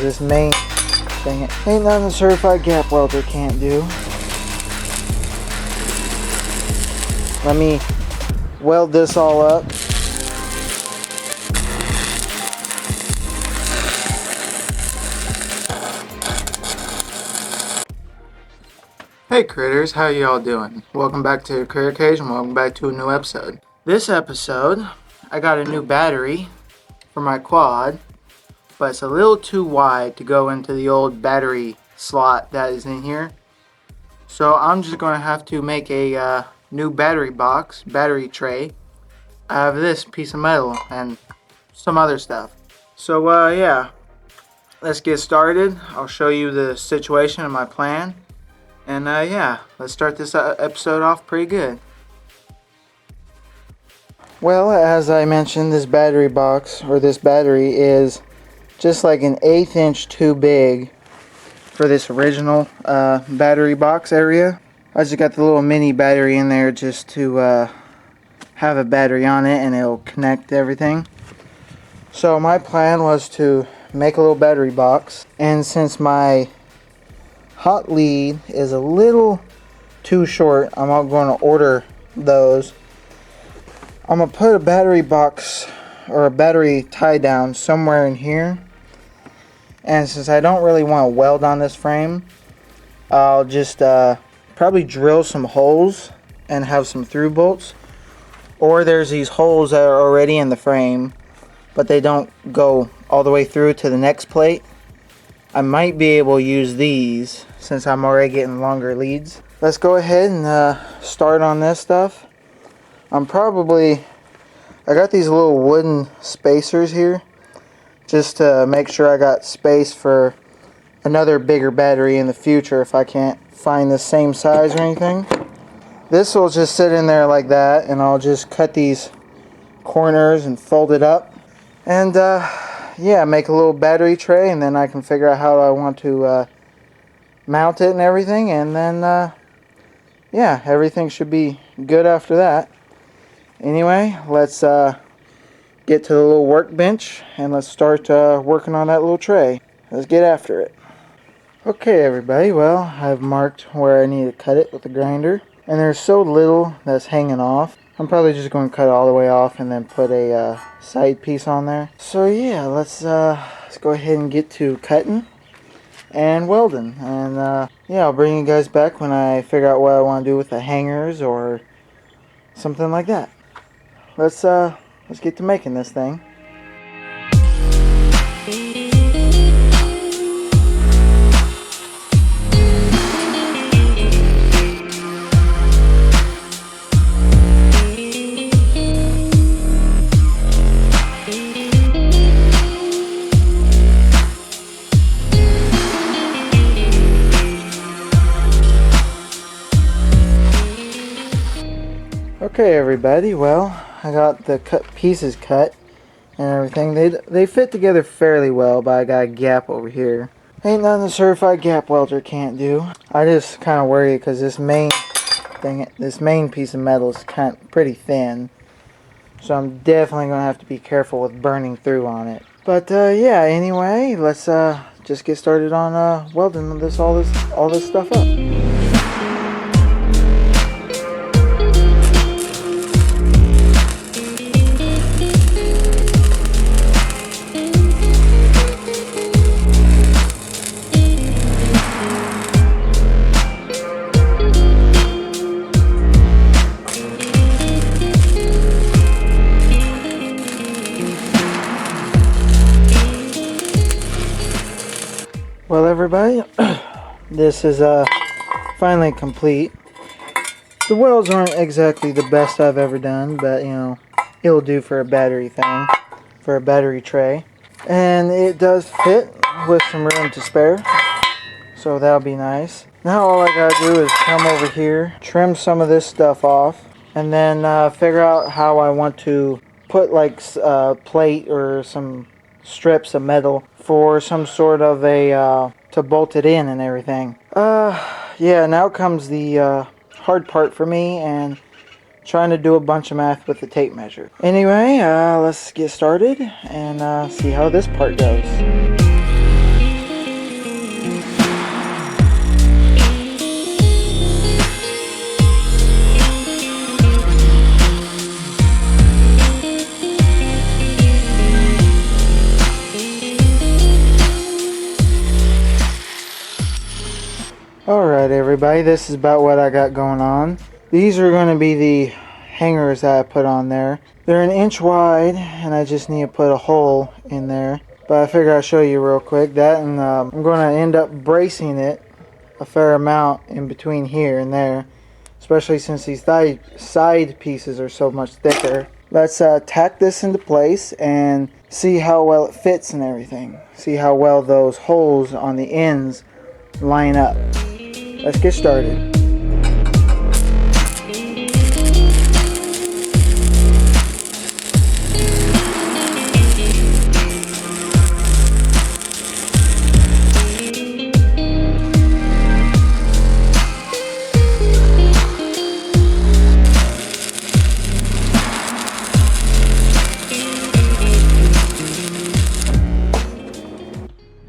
This main, dang it, ain't nothing a certified gap welder can't do. Let me weld this all up. Hey critters, how y'all doing? Welcome back to Critter Cage and welcome back to a new episode. This episode, I got a new battery for my quad, but it's a little too wide to go into the old battery slot that is in here. So I'm just going to have to make a new battery box, battery tray, out of this piece of metal and some other stuff. So yeah, let's get started. I'll show you the situation and my plan. And yeah, let's start this episode off pretty good. Well, as I mentioned, this battery box, or this battery, is just like an 1/8 inch too big for this original battery box area. I just got the little mini battery in there just to have a battery on it and it'll connect everything. So my plan was to make a little battery box, and since my hot lead is a little too short, I'm not going to order those. I'm going to put a battery box or a battery tie down somewhere in here, and since I don't really want to weld on this frame, I'll just probably drill some holes and have some through bolts, or there's these holes that are already in the frame but they don't go all the way through to the next plate. I might be able to use these since I'm already getting longer leads. Let's go ahead and start on this stuff. I got these little wooden spacers here just to make sure I got space for another bigger battery in the future if I can't find the same size or anything. This will just sit in there like that, and I'll just cut these corners and fold it up. And yeah, make a little battery tray, and then I can figure out how I want to mount it and everything, and then yeah, everything should be good after that. Anyway, let's get to the little workbench and let's start working on that little tray. Let's get after it. Okay everybody, well, I've marked where I need to cut it with the grinder, and there's so little that's hanging off. I'm probably just going to cut it all the way off and then put a side piece on there. So yeah, let's go ahead and get to cutting and welding, and yeah, I'll bring you guys back when I figure out what I want to do with the hangers or something like that. Let's get to making this thing. Okay everybody, well, I got the pieces cut and everything. They fit together fairly well, but I got a gap over here. Ain't nothing a certified gap welder can't do. I just kind of worry because this main piece of metal is pretty thin, so I'm definitely gonna have to be careful with burning through on it. But yeah, anyway, let's just get started on welding all this stuff up. Well everybody, this is finally complete. The welds aren't exactly the best I've ever done, but you know, it'll do for a battery thing, for a battery tray. And it does fit with some room to spare, so that'll be nice. Now all I gotta do is come over here, trim some of this stuff off, and then figure out how I want to put like a plate or some strips of metal for some sort of a to bolt it in and everything. Yeah, now comes the hard part for me, and trying to do a bunch of math with the tape measure. Anyway, let's get started and see how this part goes. Alright everybody, this is about what I got going on. These are going to be the hangers that I put on there. They're an inch wide and I just need to put a hole in there. But I figure I'll show you real quick that, and I'm going to end up bracing it a fair amount in between here and there. Especially since these side pieces are so much thicker. Let's tack this into place and see how well it fits and everything. See how well those holes on the ends line up. Let's get started.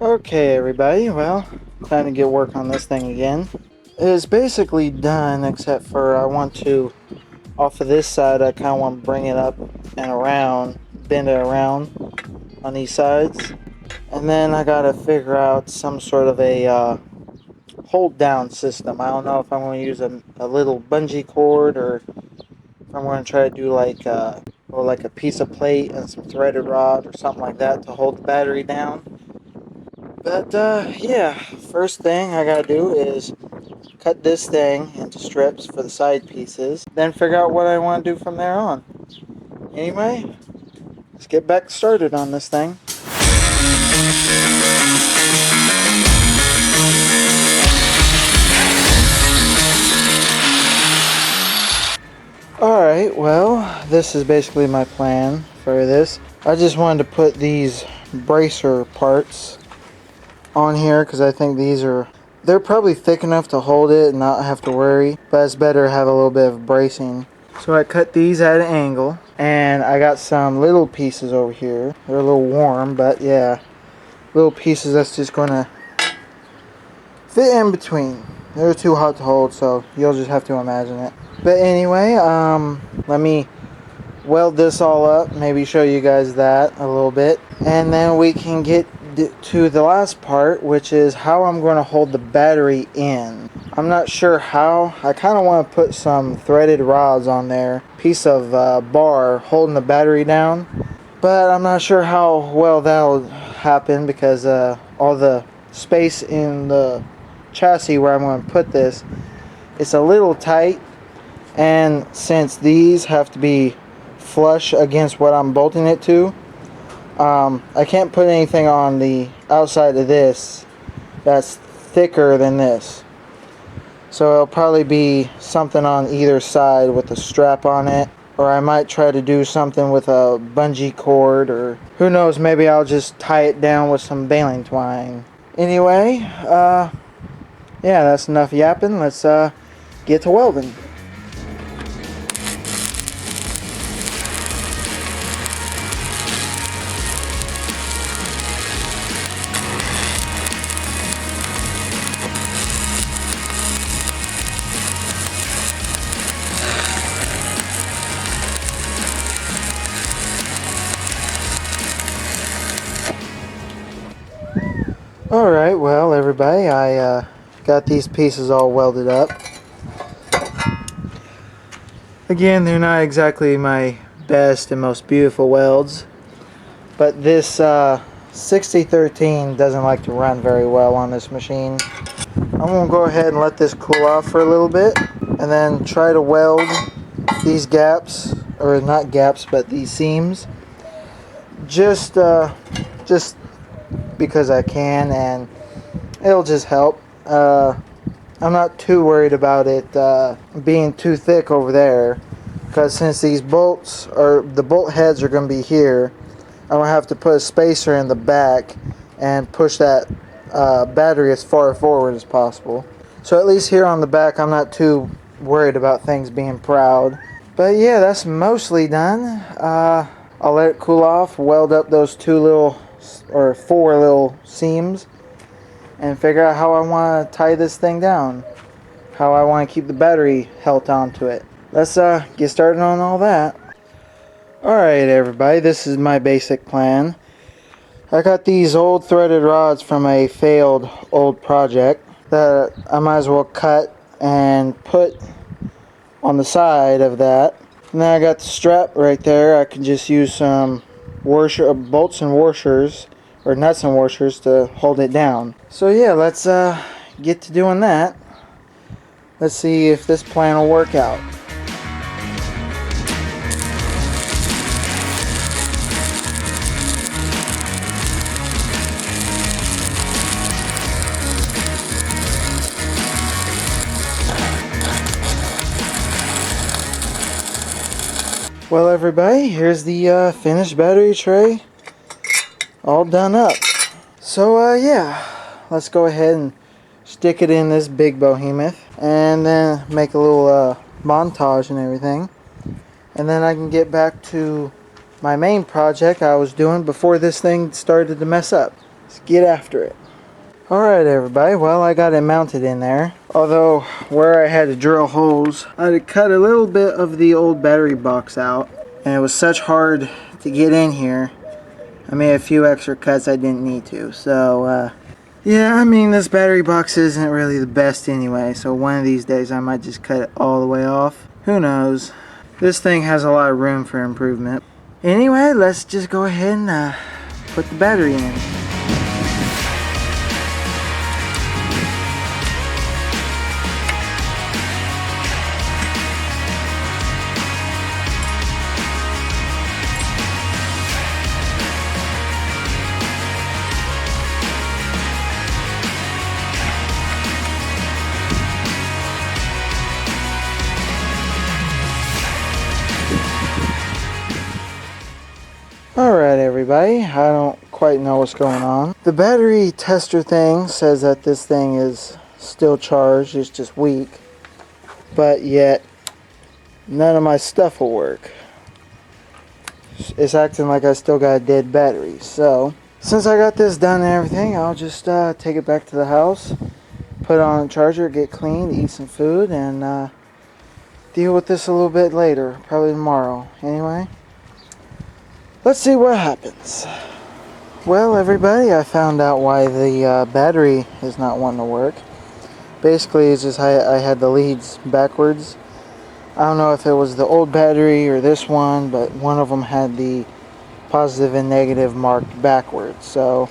Okay everybody, well, time to get work on this thing again. It is basically done, except for I want to, off of this side, I kind of want to bring it up and around, bend it around on these sides. And then I gotta figure out some sort of a hold down system. I don't know if I'm going to use a little bungee cord, or if I'm going to try to do like a piece of plate and some threaded rod or something like that to hold the battery down. But yeah, first thing I gotta do is cut this thing into strips for the side pieces, then figure out what I want to do from there on. Anyway, let's get back started on this thing. Alright, well, this is basically my plan for this. I just wanted to put these bracer parts on here because I think they're probably thick enough to hold it and not have to worry, but it's better to have a little bit of bracing. So I cut these at an angle, and I got some little pieces over here. They're a little warm, but yeah, little pieces that's just gonna fit in between. They're too hot to hold, so you'll just have to imagine it. But anyway, let me weld this all up, maybe show you guys that a little bit, and then we can get to the last part, which is how I'm going to hold the battery in. I'm not sure how. I kind of want to put some threaded rods on there, piece of bar holding the battery down, but I'm not sure how well that'll happen because all the space in the chassis where I'm going to put this, it's a little tight, and since these have to be flush against what I'm bolting it to, I can't put anything on the outside of this that's thicker than this. So it'll probably be something on either side with a strap on it, or I might try to do something with a bungee cord, or who knows, maybe I'll just tie it down with some baling twine. Anyway, yeah, that's enough yapping. Let's get to welding. Alright, well everybody, I got these pieces all welded up. Again, they're not exactly my best and most beautiful welds, but this 6013 doesn't like to run very well on this machine. I'm going to go ahead and let this cool off for a little bit, and then try to weld these gaps, or not gaps, but these seams, just because I can, and it'll just help. I'm not too worried about it being too thick over there, because since these bolts, or the bolt heads, are going to be here, I'm going to have to put a spacer in the back and push that battery as far forward as possible. So at least here on the back, I'm not too worried about things being proud. But yeah, that's mostly done. I'll let it cool off, weld up those four little seams, and figure out how I want to tie this thing down, how I want to keep the battery held onto it. Let's get started on all that. Alright everybody, this is my basic plan. I got these old threaded rods from a failed old project that I might as well cut and put on the side of that. And then I got the strap right there. I can just use some bolts and washers, or nuts and washers, to hold it down. So yeah, let's get to doing that. Let's see if this plan will work out. Well everybody, here's the finished battery tray, all done up. So yeah, let's go ahead and stick it in this big behemoth, and then make a little montage and everything. And then I can get back to my main project I was doing before this thing started to mess up. Let's get after it. Alright everybody, well I got it mounted in there. Although where I had to drill holes, I had to cut a little bit of the old battery box out. And it was such hard to get in here, I made a few extra cuts I didn't need to. So yeah, I mean this battery box isn't really the best anyway. So one of these days I might just cut it all the way off. Who knows? This thing has a lot of room for improvement. Anyway, let's just go ahead and put the battery in. Alright everybody, I don't quite know what's going on. The battery tester thing says that this thing is still charged, it's just weak. But yet, none of my stuff will work. It's acting like I still got a dead battery. So, since I got this done and everything, I'll just take it back to the house, put it on a charger, get cleaned, eat some food, and deal with this a little bit later, probably tomorrow. Anyway. Let's see what happens. Well, everybody, I found out why the battery is not wanting to work. Basically, it's just I had the leads backwards. I don't know if it was the old battery or this one, but one of them had the positive and negative marked backwards. So,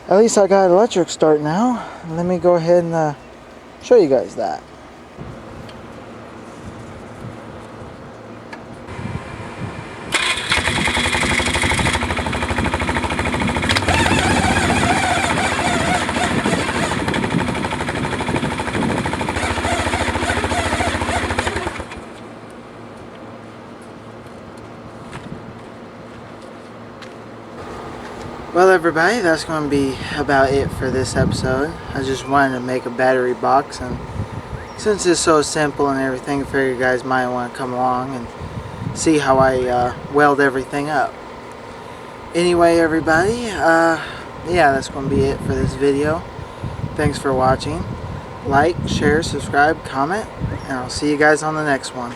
at least I got electric start now. Let me go ahead and show you guys that. Well everybody, that's going to be about it for this episode. I just wanted to make a battery box, and since it's so simple and everything, I figured you guys might want to come along and see how I weld everything up. Anyway everybody, yeah, that's going to be it for this video. Thanks for watching. Like, share, subscribe, comment, and I'll see you guys on the next one.